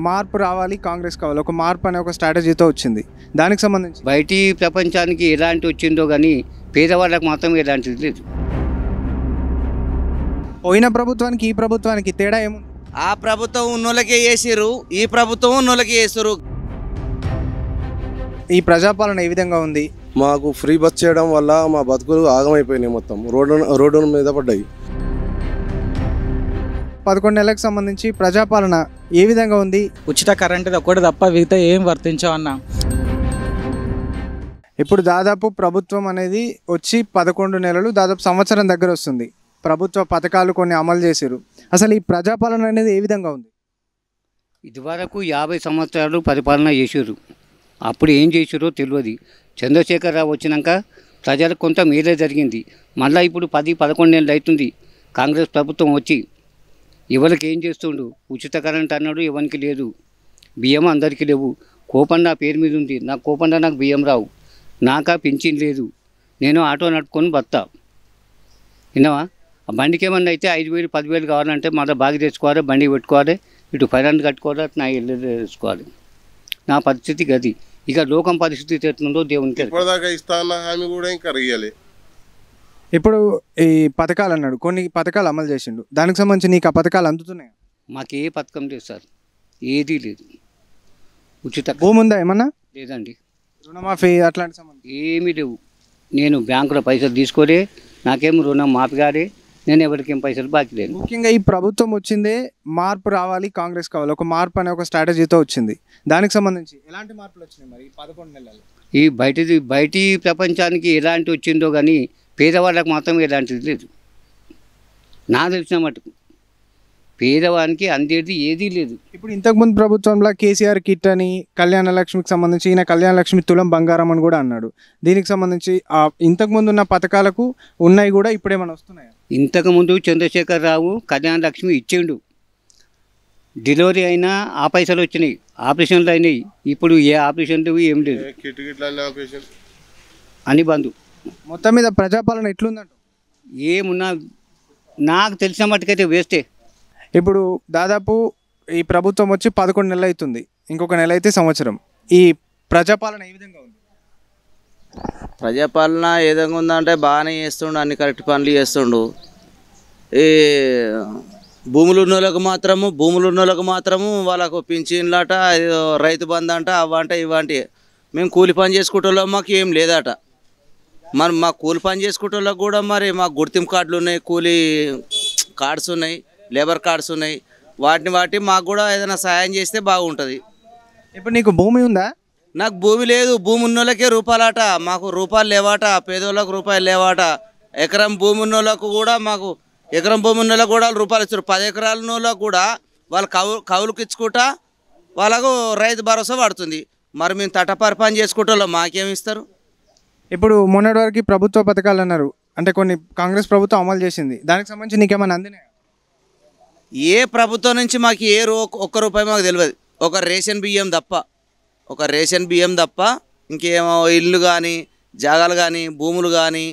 మార్పు రావాలి, కాంగ్రెస్ కావాలి, ఒక మార్పు అనే ఒక స్ట్రాటజీతో వచ్చింది. దానికి సంబంధించి బయటి ప్రపంచానికి ఎలాంటి వచ్చిందో కానీ పేదవాళ్ళకు మాత్రం ఎలాంటిది లేదు. పోయిన ప్రభుత్వానికి ఈ ప్రభుత్వానికి తేడా ఏముంది? ఆ ప్రభుత్వం ఉన్నోళ్ళకే చేసిర్రు, ఈ ప్రభుత్వం ఉన్నోళ్ళకే చేస్తారు. ఈ ప్రజాపాలన ఏ విధంగా ఉంది? మాకు ఫ్రీ బస్ చేయడం వల్ల మా బతుకులు ఆగమైపోయినాయి, మొత్తం రోడ్డు మీద పడ్డాయి. 11 నెలలకు సంబంధించి ప్రజాపాలన ఏ విధంగా ఉంది? ఉచిత కరెంటు ఒకటి తప్ప మిగతా ఏం వర్తించవన్నా. ఇప్పుడు దాదాపు ప్రభుత్వం అనేది వచ్చి 11 నెలలు, దాదాపు సంవత్సరం దగ్గర వస్తుంది. ప్రభుత్వ పథకాలు కొన్ని అమలు చేశారు. అసలు ఈ ప్రజాపాలన అనేది ఏ విధంగా ఉంది? ఇదివరకు 50 సంవత్సరాలు పరిపాలన చేసారు. అప్పుడు ఏం చేసారో తెలియదు. చంద్రశేఖరరావు వచ్చినాక ప్రజలకు కొంత మేలే జరిగింది. మళ్ళీ ఇప్పుడు 10-11 నెలలు అవుతుంది కాంగ్రెస్ ప్రభుత్వం వచ్చి. ఎవరికి ఏం చేస్తుండు? ఉచిత కరెంట్ అన్నాడు, ఎవరికి లేదు. బియ్యం అందరికీ లేవు. కోపండ పేరు మీద ఉంది, నాకు కోపండ నాకు బియ్యం రావు, నాకా పింఛన్ లేదు, నేను ఆటో నడుపుకొని బతా. విన్నావా? ఆ బండికి ఏమన్నా అయితే 5,000 10,000 కావాలంటే మళ్ళీ బాగా తెచ్చుకోవాలి, బండి పెట్టుకోవాలి, ఇటు ఫైనాన్స్ కట్టుకోవాలి, అటు నా ఇల్లు తెచ్చుకోవాలి. నా పరిస్థితి గది. ఇక లోకం పరిస్థితి ఎట్లుందో దేవునికి. ఇప్పటిదాకా ఇస్తాన్న హామీ కూడా ఇంకా రియలే. ఇప్పుడు ఈ పథకాలు అన్నాడు, కొన్ని పథకాలు అమలు చేసిండు. దానికి సంబంధించి నీకు ఆ పథకాలు అందుతున్నాయి? మాకు ఏ పథకం లేదు సార్, ఏదీ లేదు. ఉచిత భూమి ఉందా ఏమన్నా? లేదండి. రుణమాఫీ అట్లాంటి సంబంధించి ఏమీ లేవు. నేను బ్యాంకులో పైసలు తీసుకోలే, నాకేం రుణం మాఫీ కాలే, నేను ఎవరికేం పైసలు బాకీ లేను. ముఖ్యంగా ఈ ప్రభుత్వం వచ్చిందే మార్పు రావాలి, కాంగ్రెస్ కావాలి, ఒక మార్పు అనే ఒక స్ట్రాటజీతో వచ్చింది. దానికి సంబంధించి ఎలాంటి మార్పులు వచ్చినాయి మరి ఈ 11 నెలల్లో? ఈ బయటి ప్రపంచానికి ఎలాంటి వచ్చిందో కానీ పేదవాళ్ళకు మాత్రం ఎలాంటిది లేదు. నాకు తెలిసిన మటుకు పేదవానికి అందేది ఏదీ లేదు. ఇప్పుడు ఇంతకుముందు ప్రభుత్వంలో కేసీఆర్ కిట్ అని, కళ్యాణ లక్ష్మికి సంబంధించి ఈయన కళ్యాణ లక్ష్మి తులం బంగారం అని కూడా అన్నాడు. దీనికి సంబంధించి ఇంతకుముందు ఉన్న పథకాలకు ఉన్నాయి కూడా ఇప్పుడు ఏమైనా వస్తున్నాయా? ఇంతకుముందు చంద్రశేఖరరావు కళ్యాణ లక్ష్మి ఇచ్చిండు, డెలివరీ అయినా ఆ పైసలు వచ్చినాయి, ఆపరేషన్లు అయినాయి. ఇప్పుడు ఏ ఆపరేషన్లు ఏం లేదు అని బంధు. మొత్తం మీద ప్రజాపాలన ఎట్లుందంట? ఏమున్నా నాకు తెలిసిన మట్టుకైతే వేస్టే. ఇప్పుడు దాదాపు ఈ ప్రభుత్వం వచ్చి 11 నెలలు అవుతుంది, ఇంకొక నెల అయితే సంవత్సరం. ఈ ప్రజాపాలన ఏ విధంగా ఉంది? ప్రజాపాలన ఏ విధంగా ఉందంటే బాగానే చేస్తుండు, అన్ని కరెక్ట్ పనులు చేస్తుండు. ఈ భూములు ఉన్నోళ్ళకు మాత్రము వాళ్ళకు పింఛన్లట, రైతు బంధు అంట, అవంట ఇవంటి. మేము కూలి పని చేసుకుంటే మాకు ఏం లేదట. మరి మా కూలి పని చేసుకుంటే కూడా మరి మాకు గుర్తింపు కార్డులు ఉన్నాయి, కూలీ కార్డ్స్ ఉన్నాయి, లేబర్ కార్డ్స్ ఉన్నాయి. వాటి మాకు కూడా ఏదైనా సహాయం చేస్తే బాగుంటుంది. ఇప్పుడు నీకు భూమి ఉందా? నాకు భూమి లేదు. భూమి ఉన్నోళ్ళకే రూపాయలట, మాకు రూపాయలు లేవాట. పేదోళ్ళకు రూపాయలు లేవాట. ఎకరం భూమి ఉన్నోళ్ళకు కూడా మాకు ఎకరం భూమి ఉన్నోళ్ళకు కూడా రూపాయలు ఇస్తారు. 10 ఎకరాల ఉన్నోళ్ళకు కూడా వాళ్ళు కవులకు ఇచ్చుకుంటా వాళ్ళకు రైతు భరోసా పడుతుంది. మరి మేము తటపరి పని చేసుకుంటే మాకేమి ఇస్తారు? ఇప్పుడు మొన్నటి వరకు ప్రభుత్వ పథకాలు అన్నారు, అంటే కొన్ని కాంగ్రెస్ ప్రభుత్వం అమలు చేసింది. దానికి సంబంధించి నీకేమైనా అందినాయా? ఏ ప్రభుత్వం నుంచి మాకు ఒక్క రూపాయి మాకు తెలియదు. ఒక రేషన్ బియ్యం తప్ప ఇంకేమో ఇల్లు కానీ, జాగాలు కానీ, భూములు కానీ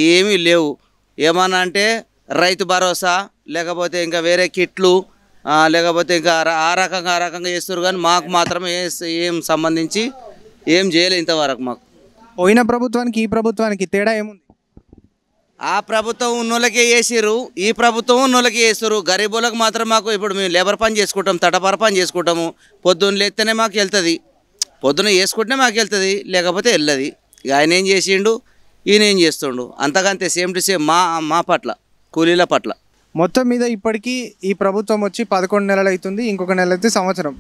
ఏమీ లేవు. ఏమన్నా అంటే రైతు భరోసా, లేకపోతే ఇంకా వేరే కిట్లు, లేకపోతే ఇంకా ఆ రకంగా చేస్తారు. కానీ మాకు మాత్రం ఏం సంబంధించి ఏం చేయలేదు ఇంతవరకు. మాకు పోయిన ప్రభుత్వానికి ఈ ప్రభుత్వానికి తేడా ఏముంది? ఆ ప్రభుత్వం ఉన్నోళ్ళకే చేసిర్రు, ఈ ప్రభుత్వం ఉన్నోళ్ళకే చేస్తారు. గరీబులకు మాత్రం మాకు ఇప్పుడు మేము లేబర్ పని చేసుకుంటాం, తటపర పని చేసుకుంటాము. పొద్దున్న లేస్తేనే మాకు వెళ్తుంది, పొద్దున్న వేసుకుంటేనే మాకు వెళ్తుంది, లేకపోతే వెళ్ళదు. ఇక ఆయన ఏం చేసిండు, ఈయన ఏం చేస్తుండు, అంతకంతే సేమ్ టు సేమ్ మా పట్ల, కూలీల పట్ల. మొత్తం మీద ఇప్పటికీ ఈ ప్రభుత్వం వచ్చి 11 నెలలు అవుతుంది, ఇంకొక నెల అయితే సంవత్సరం.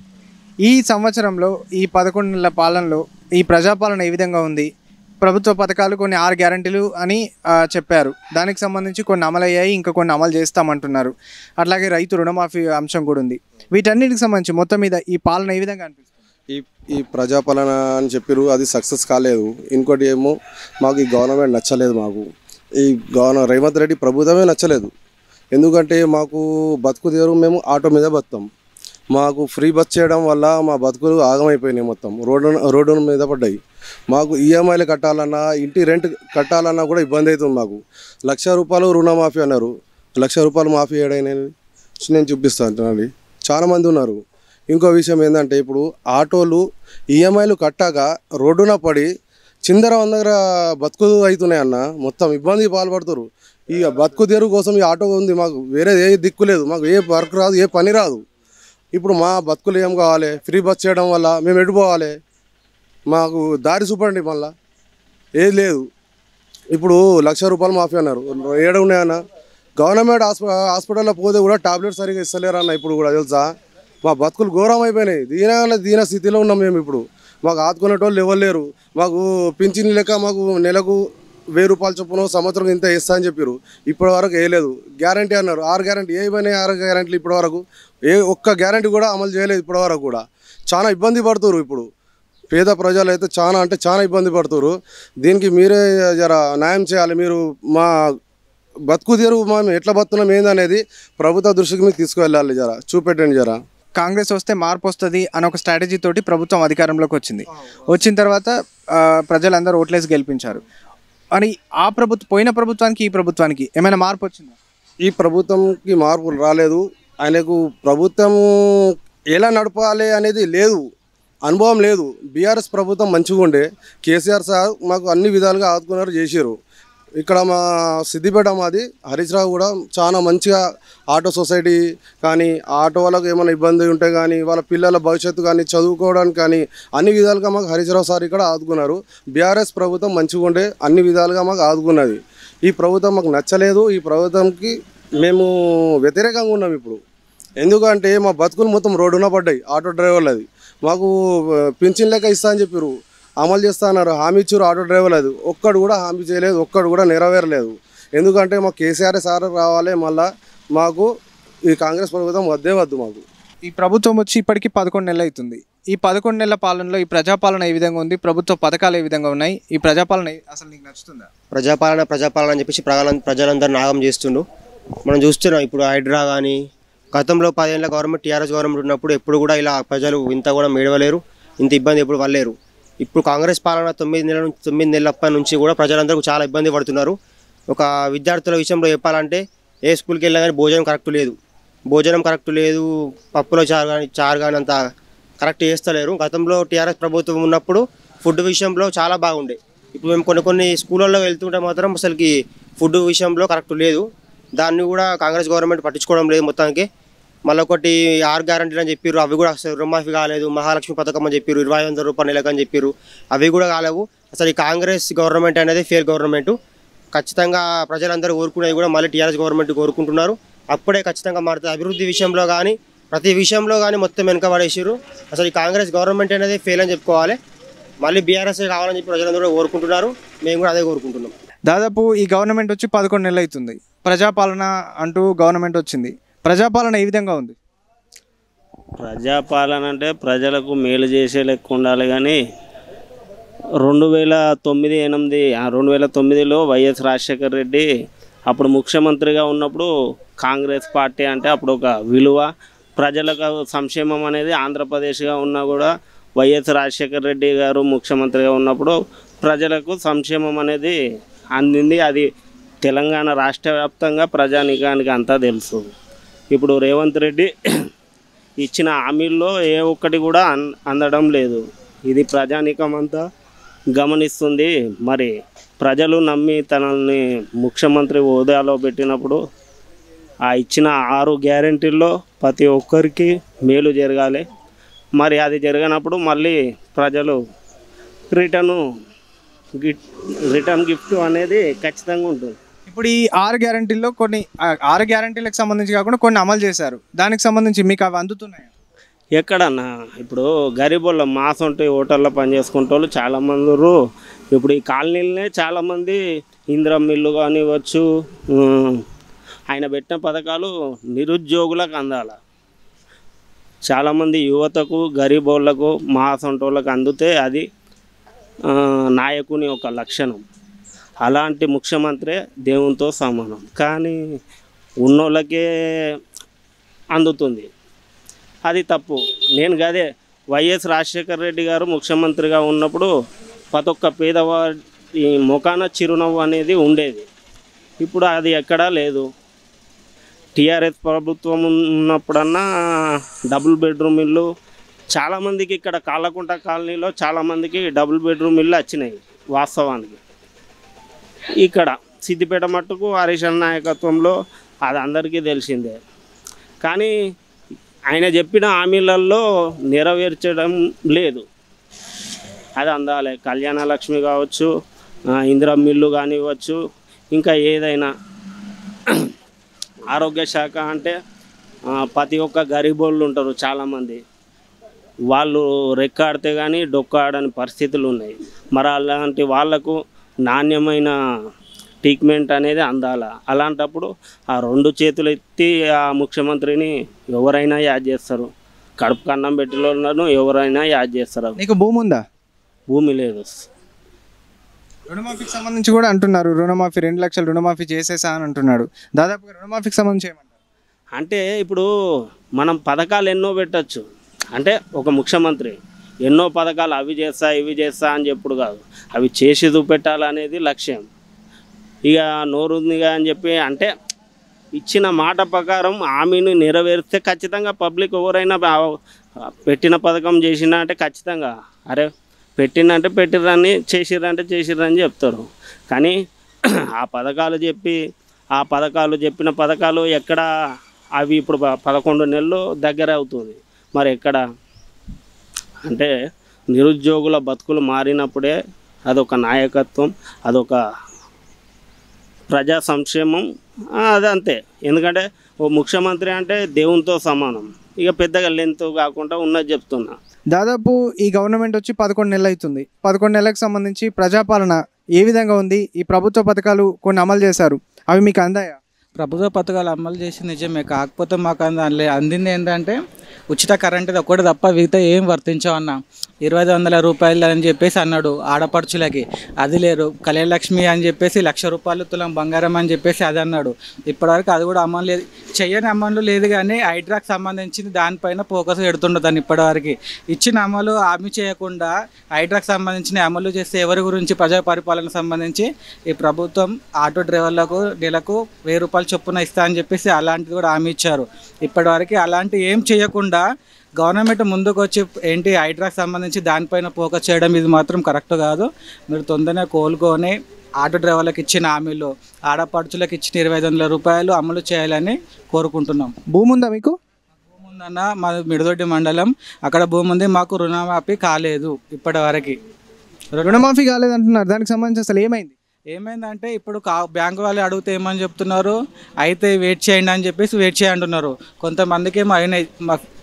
ఈ సంవత్సరంలో ఈ 11 నెలల పాలనలో ఈ ప్రజాపాలన ఏ విధంగా ఉంది? ప్రభుత్వ పథకాలు కొన్ని 6 గ్యారంటీలు అని చెప్పారు. దానికి సంబంధించి కొన్ని అమలయ్యాయి, ఇంకా కొన్ని అమలు చేస్తామంటున్నారు. అట్లాగే రైతు రుణమాఫీ అంశం కూడా ఉంది. వీటన్నిటికి సంబంధించి మొత్తం మీద ఈ పాలన ఏ విధంగా అనిపిస్తుంది? ఈ ప్రజాపాలన అని చెప్పారు, అది సక్సెస్ కాలేదు. ఇంకోటి ఏమో మాకు ఈ గవర్నమెంట్ నచ్చలేదు. మాకు ఈ రేవంత్ రెడ్డి ప్రభుత్వమే నచ్చలేదు. ఎందుకంటే మాకు బతుకు తీరు, మేము ఆటో మీద బతాం. మాకు ఫ్రీ బస్ చేయడం వల్ల మా బతుకులు ఆగమైపోయినాయి, మొత్తం రోడ్డు మీద పడ్డాయి. మాకు ఈఎంఐలు కట్టాలన్నా, ఇంటి రెంట్ కట్టాలన్నా కూడా ఇబ్బంది అవుతుంది. మాకు ₹1,00,000 రుణమాఫీ అన్నారు. ₹1,00,000 మాఫీ ఏడైనా నేను చూపిస్తాను. చాలామంది ఉన్నారు. ఇంకో విషయం ఏంటంటే ఇప్పుడు ఆటోలు ఈఎంఐలు కట్టాక రోడ్డున పడి చిందర వందర బతుకు అవుతున్నాయి అన్న, మొత్తం ఇబ్బంది పాల్పడుతారు. ఈ బతుకు తెరువు కోసం ఈ ఆటో ఉంది, మాకు వేరే ఏ దిక్కు లేదు, మాకు ఏ వర్క్ రాదు, ఏ పని రాదు. ఇప్పుడు మా బతుకులు ఏం కావాలి? ఫ్రీ బస్ చేయడం వల్ల మేము ఎడిపోవాలి, మాకు దారి చూపండి. మళ్ళా ఏది లేదు. ఇప్పుడు ₹1,00,000 మాఫీ అన్నారు, ఏడు ఉన్నాయన్న. గవర్నమెంట్ హాస్పిటల్లో పోతే కూడా టాబ్లెట్స్ సరిగా ఇస్తలేరు అన్న. ఇప్పుడు కూడా తెలుసా, మా బతుకులు ఘోరం అయిపోయినాయి. దీన స్థితిలో ఉన్నాం మేము ఇప్పుడు. మాకు ఆదుకునేటోళ్ళు ఎవరు లేరు. మాకు పింఛన్ లెక్క మాకు నెలకు ₹1000 చొప్పున సంవత్సరం ఇంత ఇస్తా అని చెప్పారు. ఇప్పటి వరకు వేయలేదు. గ్యారంటీ అన్నారు, 6 గ్యారంటీ ఏమైనాయి? 6 గ్యారంటీలు ఇప్పటి వరకు ఒక్క గ్యారంటీ కూడా అమలు చేయలేదు. ఇప్పటి వరకు కూడా చాలా ఇబ్బంది పడుతున్నారు. ఇప్పుడు పేద ప్రజలు అయితే చాలా ఇబ్బంది పడుతున్నారు. దీనికి మీరే జర న్యాయం చేయాలి. మీరు మా బతుకు తెరువు మేము ఎట్లా బతున్నాం ఏందనేది ప్రభుత్వ దృష్టికి మీకు తీసుకువెళ్ళాలి. జర చూపెట్టండి. జర కాంగ్రెస్ వస్తే మార్పు వస్తుంది అని ఒక స్ట్రాటజీ తోటి ప్రభుత్వం అధికారంలోకి వచ్చింది. వచ్చిన తర్వాత ప్రజలందరూ ఓట్లేసి గెలిపించారు. అని ఆ పోయిన ప్రభుత్వానికి ఈ ప్రభుత్వానికి ఏమైనా మార్పు వచ్చిందా? ఈ ప్రభుత్వంకి మార్పులు రాలేదు. ఆయనకు ప్రభుత్వం ఎలా నడపాలి అనేది లేదు, అనుభవం లేదు. బీఆర్ఎస్ ప్రభుత్వం మంచిగా ఉండే, కేసీఆర్ సార్ మాకు అన్ని విధాలుగా ఆదుకున్నారు, చేశారు. ఇక్కడ మా సిద్దిపేట మాది హరీష్ రావు కూడా చాలా మంచిగా ఆటో సొసైటీ కానీ ఆటో వాళ్ళకు ఏమైనా ఇబ్బంది ఉంటే కానీ వాళ్ళ పిల్లల భవిష్యత్తు కానీ చదువుకోవడానికి కానీ అన్ని విధాలుగా మాకు హరీష్ రావు సార్ ఇక్కడ ఆదుకున్నారు. బీఆర్ఎస్ ప్రభుత్వం మంచిగా ఉండే, అన్ని విధాలుగా మాకు ఆదుకున్నది. ఈ ప్రభుత్వం మాకు నచ్చలేదు. ఈ ప్రభుత్వంకి మేము వ్యతిరేకంగా ఉన్నాం ఇప్పుడు. ఎందుకంటే మా బతుకులు మొత్తం రోడ్డున పడ్డాయి. ఆటో డ్రైవర్లది మాకు పింఛన్ లెక్క ఇస్తా అని చెప్పారు, అమలు చేస్తా అన్నారు, హామీ ఇచ్చారు. ఆటో డ్రైవర్లు అది ఒక్కడు కూడా హామీ చేయలేదు, ఒక్కడు కూడా నెరవేరలేదు. ఎందుకంటే మాకు కేసీఆర్ సార్ రావాలి, మళ్ళీ మాకు ఈ కాంగ్రెస్ ప్రభుత్వం వద్దే వద్దు. మాకు ఈ ప్రభుత్వం వచ్చి ఇప్పటికీ 11 నెలలు అవుతుంది. ఈ 11 నెలల పాలనలో ఈ ప్రజాపాలన ఏ విధంగా ఉంది, ప్రభుత్వ పథకాలు ఏ విధంగా ఉన్నాయి, ఈ ప్రజాపాలన అసలు నీకు నచ్చుతుందా? ప్రజాపాలన అని చెప్పేసి ప్రజలందరూ నాగం చేస్తుండు. మనం చూస్తున్నాం ఇప్పుడు హైడ్రా కానీ గతంలో 10 ఏళ్ళ గవర్నమెంట్ టీఆర్ఎస్ గవర్నమెంట్ ఉన్నప్పుడు ఎప్పుడు కూడా ఇలా ప్రజలు ఇంత కూడా మేడవలేరు, ఇంత ఇబ్బంది ఎప్పుడు పడలేరు. ఇప్పుడు కాంగ్రెస్ పాలన 9 నెలల నుంచి కూడా ప్రజలందరూ చాలా ఇబ్బంది పడుతున్నారు. ఒక విద్యార్థుల విషయంలో చెప్పాలంటే ఏ స్కూల్కి వెళ్ళినా కానీ భోజనం కరెక్ట్ లేదు, పప్పులో చారు కానీ అంత కరెక్ట్ చేస్తలేరు. గతంలో టీఆర్ఎస్ ప్రభుత్వం ఉన్నప్పుడు ఫుడ్ విషయంలో చాలా బాగుండే. ఇప్పుడు మేము కొన్ని స్కూళ్ళల్లో వెళ్తుంటే మాత్రం అసలుకి ఫుడ్ విషయంలో కరెక్ట్ లేదు. దాన్ని కూడా కాంగ్రెస్ గవర్నమెంట్ పట్టించుకోవడం లేదు మొత్తానికి. మళ్ళీ ఒకటి 6 గ్యారంటీలు అని చెప్పారు, అవి కూడా అసలు రుణమాఫీ కాలేదు. మహాలక్ష్మి పథకం అని చెప్పారు, 25,000 రూపాయలు నెలకు అని చెప్పారు, అవి కూడా కాలేవు. అసలు ఈ కాంగ్రెస్ గవర్నమెంట్ అనేది ఫెయిర్ గవర్నమెంట్. ఖచ్చితంగా ప్రజలందరూ కోరుకునేది కూడా మళ్ళీ టీఆర్ఎస్ గవర్నమెంట్ కోరుకుంటున్నారు. అప్పుడే ఖచ్చితంగా మారుతుంది. అభివృద్ధి విషయంలో కానీ ప్రతి విషయంలో కానీ మొత్తం వెనక పడేసారు. అసలు ఈ కాంగ్రెస్ గవర్నమెంట్ అనేది ఫెయిల్ అని చెప్పుకోవాలి. మళ్ళీ బీఆర్ఎస్ కావాలని చెప్పి ప్రజలందరూ కోరుకుంటున్నారు, మేము కూడా అదే కోరుకుంటున్నాం. దాదాపు ఈ గవర్నమెంట్ వచ్చి 11 నెలలు అవుతుంది. ప్రజాపాలన అంటూ గవర్నమెంట్ వచ్చింది. ప్రజాపాలన ఏ విధంగా ఉంది? ప్రజాపాలన అంటే ప్రజలకు మేలు చేసే లెక్క ఉండాలి. కానీ 2009లో వైఎస్ రాజశేఖర రెడ్డి అప్పుడు ముఖ్యమంత్రిగా ఉన్నప్పుడు కాంగ్రెస్ పార్టీ అంటే అప్పుడు ఒక విలువ, ప్రజలకు సంక్షేమం అనేది ఆంధ్రప్రదేశ్గా ఉన్నా కూడా వైఎస్ రాజశేఖర రెడ్డి గారు ముఖ్యమంత్రిగా ఉన్నప్పుడు ప్రజలకు సంక్షేమం అనేది అందింది. అది తెలంగాణ రాష్ట్ర వ్యాప్తంగా ప్రజానీకానికి అంతా తెలుసు. ఇప్పుడు రేవంత్ రెడ్డి ఇచ్చిన హామీల్లో ఏ ఒక్కటి కూడా అందడం లేదు. ఇది ప్రజానీకం అంతా గమనిస్తుంది. మరి ప్రజలు నమ్మి తనని ముఖ్యమంత్రి హోదాలో పెట్టినప్పుడు ఆ ఇచ్చిన 6 గ్యారెంటీల్లో ప్రతి ఒక్కరికి మేలు జరగాలి. మరి అది జరగనప్పుడు మళ్ళీ ప్రజలు రిటర్న్ గిఫ్ట్ అనేది ఖచ్చితంగా ఉంటుంది. ఇప్పుడు ఈ 6 గ్యారంటీల్లో కొన్ని 6 గ్యారంటీలకు సంబంధించి కాకుండా కొన్ని అమలు చేశారు. దానికి సంబంధించి మీకు అవి అందుతున్నాయా? ఎక్కడన్నా ఇప్పుడు గరీబోళ్ళ మాసంటే హోటల్లో పనిచేసుకుంటే వాళ్ళు చాలామంది. ఇప్పుడు ఈ కాలనీలనే చాలామంది ఇందిరమ్మ ఇల్లు కానివ్వచ్చు, ఆయన పెట్టిన పథకాలు నిరుద్యోగులకు అందాల. చాలామంది యువతకు గరీబోళ్ళకు మాసంటోళ్ళకు అందుతే అది నాయకుని ఒక లక్షణం. అలాంటి ముఖ్యమంత్రి దేవునితో సమానం. కానీ ఉన్నోళ్ళకే అందుతుంది, అది తప్పు. నేను గదే వైఎస్ రాజశేఖర రెడ్డి గారు ముఖ్యమంత్రిగా ఉన్నప్పుడు ప్రతి ఒక్క పేదవాడి ముఖాన చిరునవ్వు అనేది ఉండేది. ఇప్పుడు అది ఎక్కడా లేదు. టీఆర్ఎస్ ప్రభుత్వం ఉన్నప్పుడన్నా డబుల్ బెడ్రూమ్ ఇల్లు చాలామందికి ఇక్కడ కాళ్ళకుంట కాలనీలో చాలామందికి డబుల్ బెడ్రూమ్ ఇల్లు వచ్చినాయి వాస్తవానికి. ఇక్కడ సిద్దిపేట మట్టుకు హరీష్ అన్న నాయకత్వంలో అది అందరికీ తెలిసిందే. కానీ ఆయన చెప్పిన హామీలలో నెరవేర్చడం లేదు. అది అందాలి. కళ్యాణ లక్ష్మి కావచ్చు, ఇందిరమ్మ ఇల్లు కానివ్వచ్చు, ఇంకా ఏదైనా ఆరోగ్య శాఖ అంటే ప్రతి ఒక్క గరీబోళ్ళు ఉంటారు చాలామంది, వాళ్ళు రెక్కాడితే కానీ డొక్కాడని పరిస్థితులు ఉన్నాయి. మరి అలాంటి వాళ్లకు నాణ్యమైన ట్రీట్మెంట్ అనేది అందాల. అలాంటప్పుడు ఆ 2 చేతులు ఎత్తి ఆ ముఖ్యమంత్రిని ఎవరైనా యాద్ చేస్తారు. కడుపు కన్నం పెట్టిన ఎవరైనా యాద్ చేస్తారు. నీకు భూమి ఉందా? భూమి లేదు. రుణమాఫీకి సంబంధించి కూడా అంటున్నారు, రుణమాఫీ 2 లక్షలు రుణమాఫీ చేసేసా అని అంటున్నాడు. దాదాపుగా రుణమాఫీకి సంబంధించి ఏమంటారు? అంటే ఇప్పుడు మనం పథకాలు ఎన్నో పెట్టచ్చు. అంటే ఒక ముఖ్యమంత్రి ఎన్నో పథకాలు అవి చేస్తా ఇవి చేస్తా అని చెప్పుడు కాదు, అవి చేసి చూపెట్టాలనేది లక్ష్యం. ఇక నోరుందిగా అని చెప్పి అంటే ఇచ్చిన మాట ప్రకారం హామీని నెరవేరిస్తే ఖచ్చితంగా పబ్లిక్ ఎవరైనా పెట్టిన పథకం చేసినా అంటే ఖచ్చితంగా అరే పెట్టినంటే పెట్టిర్రని చేసిర్రంటే చేసిర్రని చెప్తారు. కానీ ఆ పథకాలు చెప్పిన పథకాలు ఎక్కడ అవి ఇప్పుడు 11 నెలలు దగ్గర అవుతుంది. మరి ఎక్కడ అంటే నిరుద్యోగుల బతుకులు మారినప్పుడే అదొక నాయకత్వం, అదొక ప్రజా సంక్షేమం. అదంతే. ఎందుకంటే ఓ ముఖ్యమంత్రి అంటే దేవునితో సమానం. ఇక పెద్దగా లెంత్ కాకుండా ఉన్నది చెప్తున్నా. దాదాపు ఈ గవర్నమెంట్ వచ్చి 11 నెలలు అవుతుంది. 11 నెలలకు సంబంధించి ప్రజాపాలన ఏ విధంగా ఉంది? ఈ ప్రభుత్వ పథకాలు కొన్ని అమలు చేశారు, అవి మీకు అందాయా? ప్రభుత్వ పథకాలు అమలు చేసి నిజమే, కాకపోతే మాకు అందింది ఏంటంటే ఉచిత కరెంటు ఒకటి తప్ప మిగతా ఏం వర్తించామన్న. 2500 రూపాయలు అని చెప్పేసి అన్నాడు ఆడపడుచులకి, అది లేరు. కళ్యాణ లక్ష్మి అని చెప్పేసి 1,00,000 రూపాయలు తులం బంగారం అని చెప్పేసి అది అన్నాడు. ఇప్పటివరకు అది కూడా అమలు లేదు, చెయ్యని అమలు లేదు. కానీ హైడ్రాకి సంబంధించింది దానిపైన ఫోకస్ పెడుతుండదని ఇప్పటివరకు ఇచ్చిన అమలు హామీ చేయకుండా హైడ్రాకి సంబంధించిన అమలు చేస్తే ఎవరి గురించి ప్రజా పరిపాలన సంబంధించి ఈ ప్రభుత్వం ఆటో డ్రైవర్లకు నెలకు 1000 రూపాయలు చొప్పున ఇస్తా అని చెప్పేసి అలాంటిది కూడా హామీ ఇచ్చారు. ఇప్పటివరకు అలాంటి ఏం చేయకుండా గవర్నమెంట్ ముందుకు వచ్చి ఏంటి హైడ్రాకి సంబంధించి దానిపైన ఫోకస్ చేయడం ఇది మాత్రం కరెక్ట్ కాదు. మీరు తొందరగా కోలుకొని ఆటో డ్రైవర్లకు ఇచ్చిన హామీలు ఆడపడుచులకు ఇచ్చిన 2500 రూపాయలు అమలు చేయాలని కోరుకుంటున్నాం. భూమి ఉందా మీకు? భూమి ఉందన్న, మా మిడిదొడ్డి మండలం, అక్కడ భూమి ఉంది. మాకు రుణమాఫీ కాలేదు ఇప్పటివరకు. రుణమాఫీ కాలేదంటున్నారు, దానికి సంబంధించి అసలు ఏమైందంటే ఇప్పుడు బ్యాంకు వాళ్ళు అడిగితే ఏమని చెప్తున్నారు, అయితే వెయిట్ చేయండి అని చెప్పేసి వెయిట్ చేయంటున్నారు. కొంతమందికి ఏమో అయినాయి,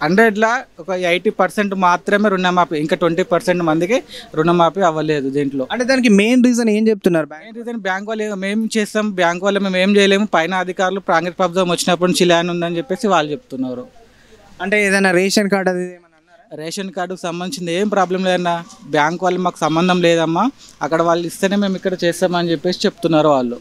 100లో ఒక 80% మాత్రమే రుణమాఫీ, ఇంకా 20% మందికి రుణమాఫీ అవ్వలేదు. దీంట్లో అంటే దానికి మెయిన్ రీజన్ ఏం చెప్తున్నారు? మెయిన్ రీజన్ బ్యాంక్ వాళ్ళు మేము చేస్తాం, బ్యాంక్ వాళ్ళు మేము ఏం చేయలేము, పైన అధికారులు కాంగ్రెస్ ప్రభుత్వం వచ్చినప్పటి నుంచి ల్యాండ్ ఉందని చెప్పేసి వాళ్ళు చెప్తున్నారు. అంటే ఏదైనా రేషన్ కార్డు అది రేషన్ కార్డుకు సంబంధించింది ఏం ప్రాబ్లం లేదన్నా, బ్యాంక్ వాళ్ళు మాకు సంబంధం లేదమ్మా, అక్కడ వాళ్ళు ఇస్తేనే మేము ఇక్కడ చేస్తామని చెప్పేసి చెప్తున్నారు వాళ్ళు.